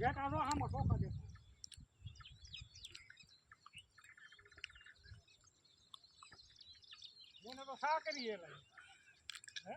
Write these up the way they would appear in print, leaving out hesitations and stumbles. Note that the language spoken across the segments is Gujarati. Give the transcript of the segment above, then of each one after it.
જેટા નો આમાં ટોકા દેખો મને તો સા કરીએ હે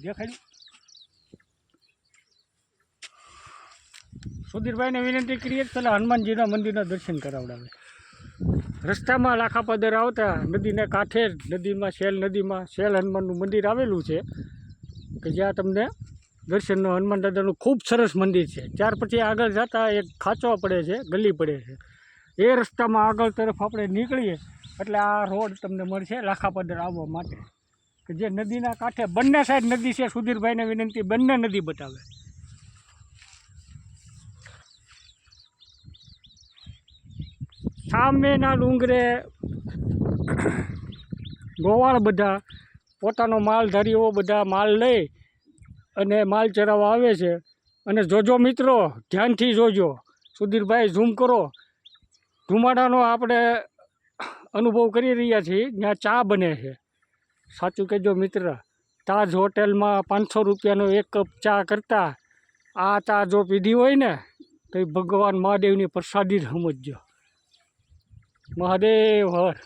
દેખાડ્યું સુધીરભાઈને વિનંતી કરીએ પેલા હનુમાનજીના મંદિરના દર્શન કરાવડાવે રસ્તામાં લાખાપદર આવતા નદીને કાંઠે નદીમાં શેલ હનુમાનનું મંદિર આવેલું છે કે જ્યાં તમને દર્શનનો હનુમાન દાદાનું ખૂબ સરસ મંદિર છે ત્યાર પછી આગળ જતાં એક ખાંચો પડે છે ગલી પડે છે એ રસ્તામાં આગળ તરફ આપણે નીકળીએ એટલે આ રોડ તમને મળશે લાખાપદર આવવા માટે કે જે નદીના કાંઠે બંને સાઈડ નદી છે સુધીરભાઈને વિનંતી બંને નદી બતાવે સામેના ડુંગરે ગોવાળ બધા પોતાનો માલધારીઓ બધા માલ લઈ અને માલ ચરાવવા આવે છે અને જોજો મિત્રો ધ્યાનથી જોજો સુધીરભાઈ ઝૂમ કરો ધુમાડાનો આપણે અનુભવ કરી રહ્યા છીએ ત્યાં ચા બને છે સાચું કહેજો મિત્ર તાજ હોટેલમાં 500 રૂપિયાનો એક કપ ચા કરતાં આ ચા જો પીધી હોય ને તો ભગવાન મહાદેવની પ્રસાદી જ સમજજો મહાદેવ હર